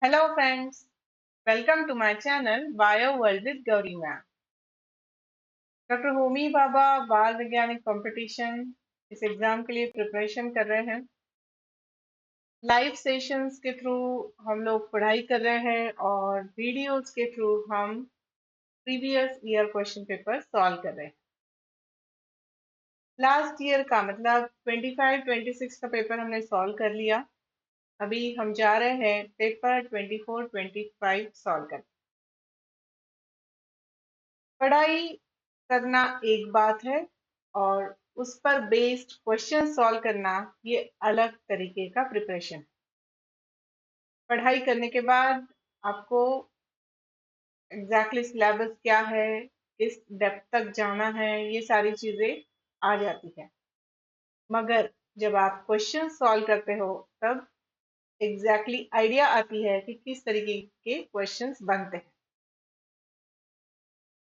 Hello friends, welcome to my channel Bio World with Gauri Ma'am. Doctor Homi Bhabha बाल वैज्ञानिक competition इस exam के लिए प्रिपरेशन कर रहे हैं। लाइव सेशंस के थ्रू हम लोग पढ़ाई कर रहे हैं और वीडियोस के थ्रू हम previous year question paper solve कर रहे हैं। लास्ट ईयर का मतलब 25-26 का पेपर हमने सॉल्व कर लिया। अभी हम जा रहे हैं पेपर 24-25 सॉल्व करने। पढ़ाई करना एक बात है और उस पर बेस्ड क्वेश्चन सॉल्व करना ये अलग तरीके का प्रिपरेशन। पढ़ाई करने के बाद आपको एग्जैक्टली सिलेबस क्या है, किस डेप्थ तक जाना है, ये सारी चीजें आ जाती है। मगर जब आप क्वेश्चन सॉल्व करते हो तब एग्जैक्टली आइडिया आती है कि किस तरीके के क्वेश्चंस बनते हैं।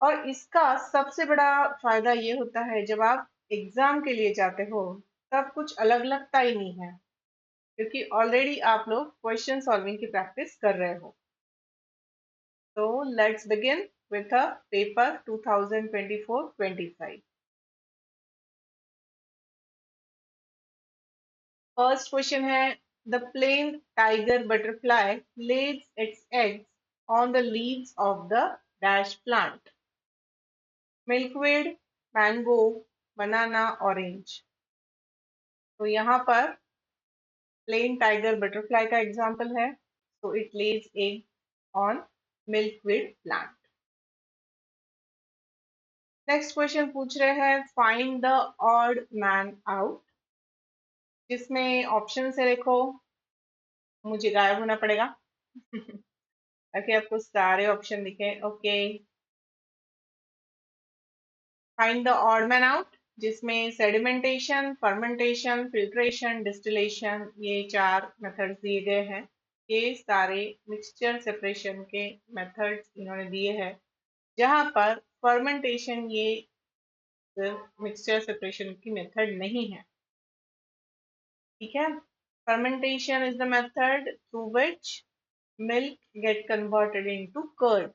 और इसका सबसे बड़ा फायदा ये होता है जब आप एग्जाम के लिए जाते हो तब कुछ अलग लगता ही नहीं है, क्योंकि ऑलरेडी आप लोग क्वेश्चन सॉल्विंग की प्रैक्टिस कर रहे हो। तो let's begin with a paper 2024-25। First question है, the plain tiger butterfly lays its eggs on the leaves of the dash plant. Milkweed, mango, banana, orange. तो यहाँ पर प्लेन टाइगर बटरफ्लाई का एग्जाम्पल है। So it Lay's egg on milkweed plant. Next question पूछ रहे हैं, find the odd man out. जिसमें option से देखो, मुझे गायब होना पड़ेगा ताकि आपको सारे ऑप्शन दिखे। Okay, find the odd man out जिसमें सेडिमेंटेशन, फर्मेंटेशन, फिल्ट्रेशन, डिस्टिलेशन, ये चार मेथड्स दिए गए हैं। ये सारे मिक्सचर सेपरेशन के मेथड्स इन्होंने दिए हैं, जहां पर फर्मेंटेशन ये सिर्फ मिक्सचर सेपरेशन की मेथड नहीं है। ठीक है, fermentation is the method through which milk get converted into curd,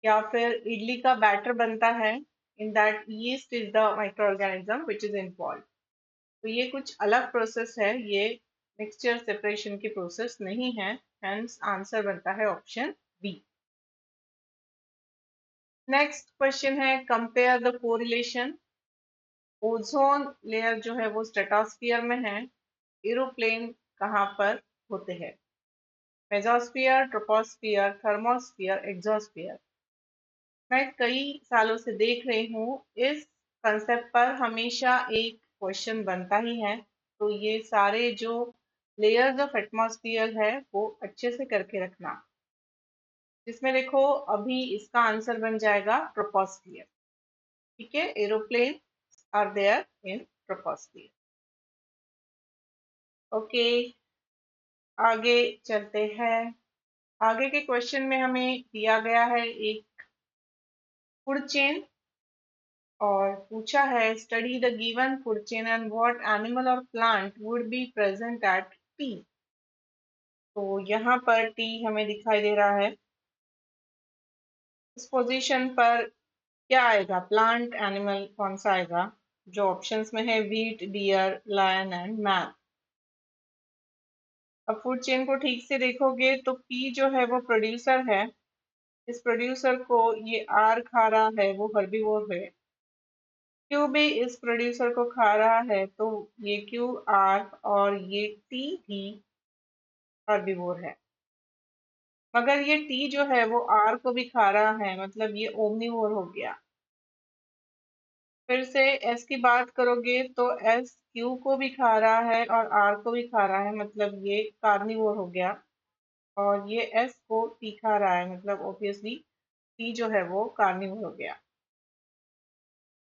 या फिर इडली का बैटर बनता है, in that yeast is the microorganism which is involved। तो ये कुछ अलग प्रोसेस है, ये मिक्सचर सेपरेशन की प्रोसेस नहीं है। हेंस आंसर बनता है ऑप्शन बी। नेक्स्ट क्वेश्चन है, compare the correlation. Ozone layer जो है वो स्ट्रेटोस्फियर में है, एरोप्लेन कहाँ पर होते हैं? Mesosphere, troposphere, thermosphere, exosphere. मैं कई सालों से देख रही हूँ इस कंसेप्ट पर हमेशा एक क्वेश्चन बनता ही है। तो ये सारे जो लेयर्स ऑफ एटमॉस्फियर है वो अच्छे से करके रखना। जिसमें देखो अभी इसका आंसर बन जाएगा ट्रोपोस्फियर। ठीक है, aeroplane are there in troposphere. Okay, आगे चलते हैं। आगे के क्वेश्चन में हमें दिया गया है एक फूड चेन और पूछा है, study the given food chain and what animal or plant would be present at T. तो यहाँ पर टी हमें दिखाई दे रहा है। इस पोजीशन पर क्या आएगा? प्लांट, एनिमल कौन सा आएगा? जो ऑप्शंस में है, wheat, deer, lion and man. अब फूड चेन को ठीक से देखोगे तो पी जो है वो प्रोड्यूसर है। इस प्रोड्यूसर को ये आर खा रहा है, वो हर्बीवोर है। क्यू भी इस प्रोड्यूसर को खा रहा है, तो ये क्यू, आर और ये टी भी हर्बीवोर है। मगर ये टी जो है वो आर को भी खा रहा है, मतलब ये ओमनीवोर हो गया। फिर से एस की बात करोगे तो एस क्यू को भी खा रहा है और आर को भी खा रहा है, मतलब ये कार्निवोर हो गया। और ये एस को टी खा रहा है, मतलब ऑब्वियसली टी जो है वो कार्निवोर हो गया।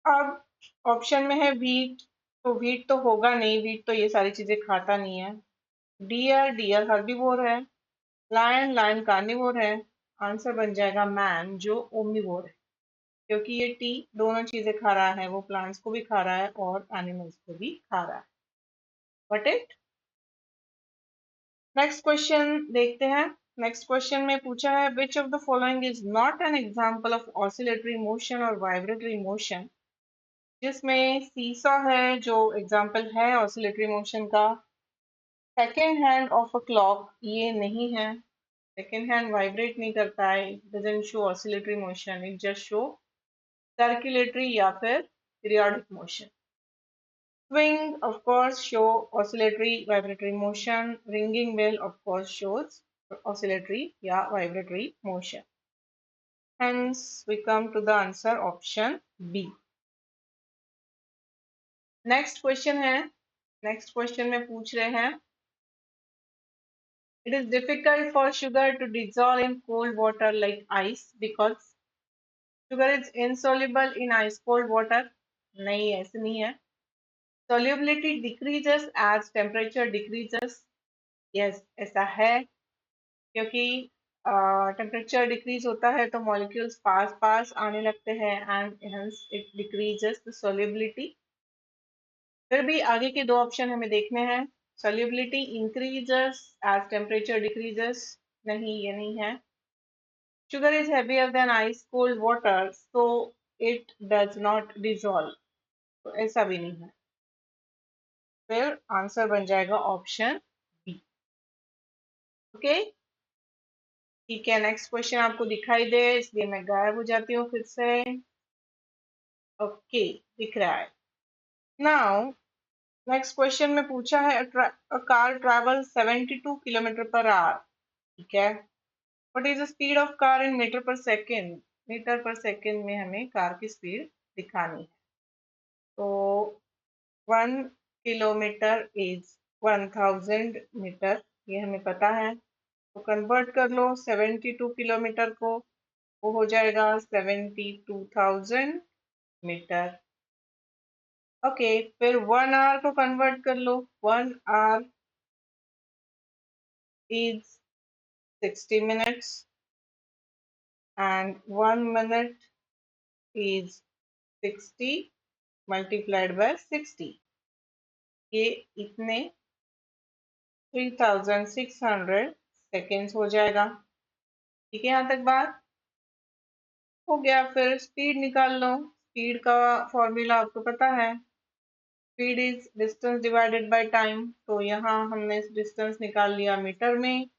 अब ऑप्शन में है वीट, तो वीट तो होगा नहीं, वीट तो ये सारी चीजें खाता नहीं है। डियर, डियर हर्बीवोर है। लायन, लायन कार्निवोर है। आंसर बन जाएगा मैन, जो ओमनीवोर है, क्योंकि ये टी दोनों चीजें खा रहा है, वो प्लांट्स को भी खा रहा है और एनिमल्स को भी खा रहा है। बट इट नेक्स्ट क्वेश्चन देखते हैं। नेक्स्ट क्वेश्चन में पूछा है which of the following is not an example of oscillatory motion और वाइब्रेटरी मोशन, जिसमें सीसॉ है जो एग्जांपल है ऑसिलेटरी मोशन का। Second hand of a clock ये नहीं है, सेकेंड हैंड वाइब्रेट नहीं करता है, doesn't show oscillatory motion, it just show circulatory या फिर periodic motion. Swing, of course, show oscillatory vibratory motion. Ringing bell, of course, shows oscillatory या vibratory motion. Hence, we come to the answer option B. Next question है, next question में पूछ रहे हैं, it is difficult for sugar to dissolve in cold water like ice because sugar is insoluble in ice cold water. नहीं, ऐसे नहीं है. Solubility decreases as temperature decreases. Yes, ऐसा है, क्योंकि टेम्परेचर डिक्रीज होता है तो मॉलिक्यूल्स पास पास आने लगते हैं and hence it decreases the solubility. फिर भी आगे के दो ऑप्शन हमें देखने हैं। Solubility increases as temperature decreases, नहीं ये नहीं है। Sugar is heavier than ice cold water so it does not dissolve, तो ऐसा भी नहीं है। फिर आंसर बन जाएगा ऑप्शन बी। ओके, ठीक है। नेक्स्ट क्वेश्चन आपको दिखाई दे इसलिए मैं गायब हो जाती हूँ फिर से। ओके, दिख रहा है। नाउ नेक्स्ट क्वेश्चन में पूछा है a car travel 72 kilometre per hour, ठीक है। What is the speed of car in metre per second? Metre per second में हमें कार की स्पीड दिखानी है। तो 1 किलोमीटर इज 1000 मीटर, ये हमें पता है। तो कन्वर्ट कर लो 72 किलोमीटर को, वो हो जाएगा 72,000 मीटर। ओके, फिर 1 आवर को कन्वर्ट कर लो, 1 our is 60 minutes and 1 minute is 60 multiplied by 60, ये इतने 3600 सेकेंड्स हो जाएगा। ठीक है, यहाँ तक बात हो गया। फिर स्पीड निकाल लो, स्पीड का फॉर्मूला आपको पता है, speed is distance divided by time. तो यहाँ हमने डिस्टेंस निकाल लिया मीटर में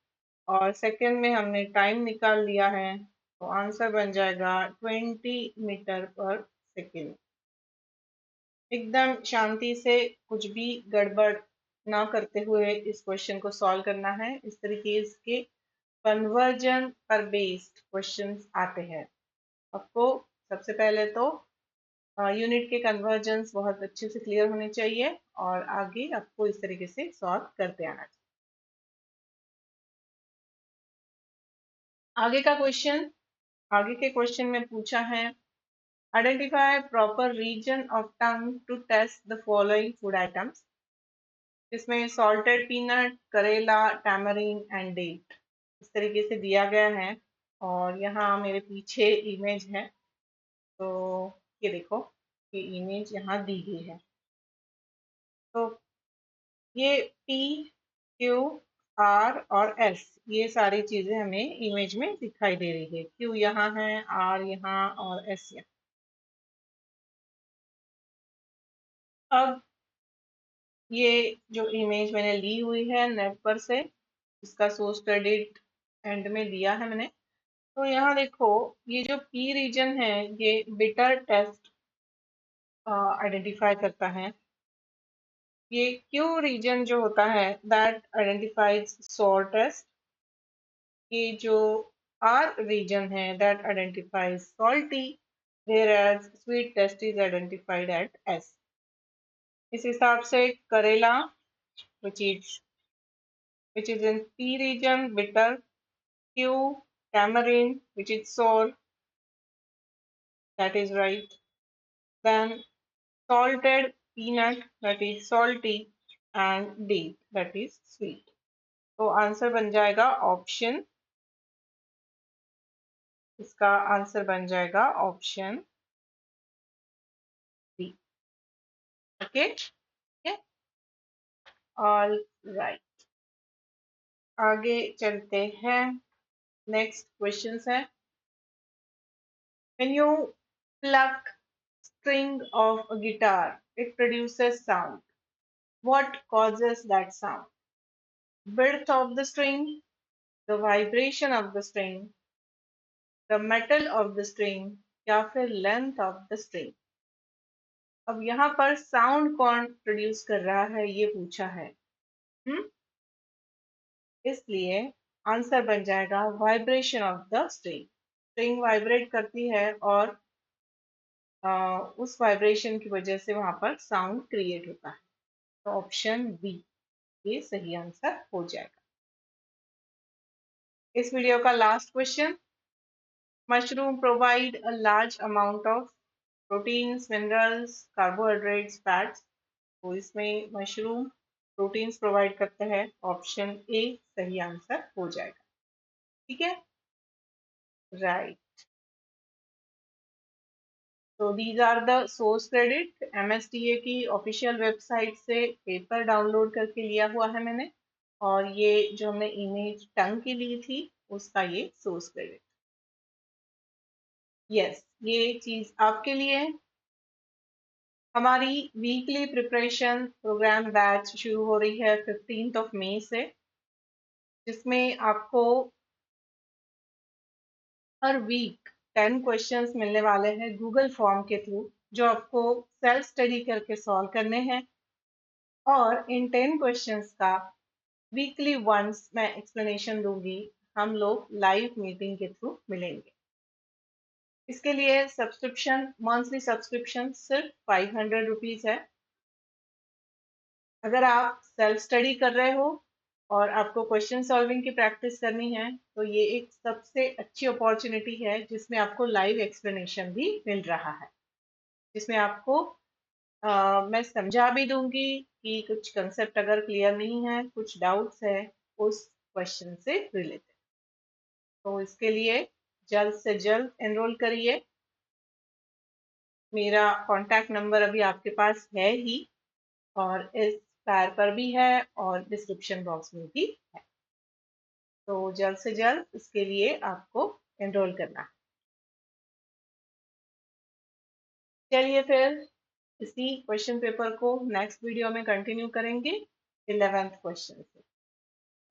और सेकंड में हमने टाइम निकाल लिया है, तो आंसर बन जाएगा 20 मीटर पर सेकेंड। एकदम शांति से, कुछ भी गड़बड़ ना करते हुए इस क्वेश्चन को सॉल्व करना है। इस तरीके के कन्वर्जन पर बेस्ड क्वेश्चंस आते हैं। आपको सबसे पहले तो यूनिट के कन्वर्जन्स बहुत अच्छे से क्लियर होने चाहिए और आगे आपको इस तरीके से सॉल्व करते आना चाहिए। आगे का क्वेश्चन, आगे के क्वेश्चन में पूछा है identify proper region of tongue to taste the following food items, जिसमें सॉल्टेड पीनट, करेला, टैमरिन एंड डेट इस तरीके से दिया गया है। और यहाँ मेरे पीछे इमेज है, तो ये देखो, ये इमेज यहाँ दी गई है। तो ये पी, क्यू, आर और एस, ये सारी चीजें हमें इमेज में दिखाई दे रही है। क्यू यहाँ है, आर यहाँ और एस यहाँ। अब ये जो इमेज मैंने ली हुई है नेट पर से, इसका सोर्स क्रेडिट एंड में दिया है मैंने। तो यहाँ देखो, ये जो पी रीजन है ये बिटर टेस्ट आइडेंटिफाई करता है। ये क्यू रीजन जो होता है दैट आइडेंटिफाइज सोर टेस्ट। ये जो आर रीजन है that identifies salty, whereas sweet test is identified at S। इस हिसाब से करेला which is in P region bitter, Q tamarind which is sour, that is right. Then salted peanut that is salty and D that is sweet। तो answer बन जाएगा option, इसका answer बन जाएगा option B. Okay, all right. आगे चलते हैं। Next question है, when you pluck string of a guitar it produces sound. What causes that sound? Width of the string, the vibration of the string, the metal of the string, या फिर length of the string. अब यहाँ पर sound कौन produce कर रहा है ये पूछा है। हम्म इसलिए आंसर बन जाएगा vibration of the string. String vibrate करती है और उस वाइब्रेशन की वजह से वहां पर साउंड क्रिएट होता है। तो ऑप्शन बी ये सही आंसर हो जाएगा। इस वीडियो का last question, mushroom provide a large amount of proteins, minerals, carbohydrates, fats. तो इसमें मशरूम प्रोटीन्स प्रोवाइड करते हैं। ऑप्शन ए सही आंसर हो जाएगा। ठीक है, राइट। तो these are the source credit. MSDA की ऑफिशियल वेबसाइट से पेपर डाउनलोड करके लिया हुआ है मैंने, और ये जो हमने इमेज टंग की ली थी उसका ये सोर्स क्रेडिट। यस, ये चीज आपके लिए है। हमारी वीकली प्रिपरेशन प्रोग्राम बैच शुरू हो रही है 15 मई से, जिसमें आपको हर वीक 10 क्वेश्चंस मिलने वाले हैं गूगल फॉर्म के थ्रू, जो आपको सेल्फ स्टडी करके सॉल्व करने हैं। और इन 10 क्वेश्चंस का वीकली वंस मैं एक्सप्लेनेशन दूंगी। हम लोग लाइव मीटिंग के थ्रू मिलेंगे। इसके लिए सब्सक्रिप्शन, मंथली सब्सक्रिप्शन सिर्फ 500 रुपीज है। अगर आप सेल्फ स्टडी कर रहे हो और आपको क्वेश्चन सॉल्विंग की प्रैक्टिस करनी है तो ये एक सबसे अच्छी अपॉर्चुनिटी है, जिसमें आपको लाइव एक्सप्लेनेशन भी मिल रहा है, जिसमें आपको मैं समझा भी दूंगी कि कुछ कंसेप्ट अगर क्लियर नहीं है, कुछ डाउट्स है उस क्वेश्चन से रिलेटेड। तो इसके लिए जल्द से जल्द एनरोल करिए। मेरा कॉन्टैक्ट नंबर अभी आपके पास है ही, और इस पैर पर भी है और डिस्क्रिप्शन बॉक्स में भी है। तो जल्द से जल्द इसके लिए आपको एनरोल करना है। चलिए फिर इसी क्वेश्चन पेपर को नेक्स्ट वीडियो में कंटिन्यू करेंगे 11th क्वेश्चन से।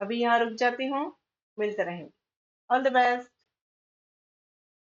अभी यहाँ रुक जाती हूँ, मिलते रहेंगे। All the best.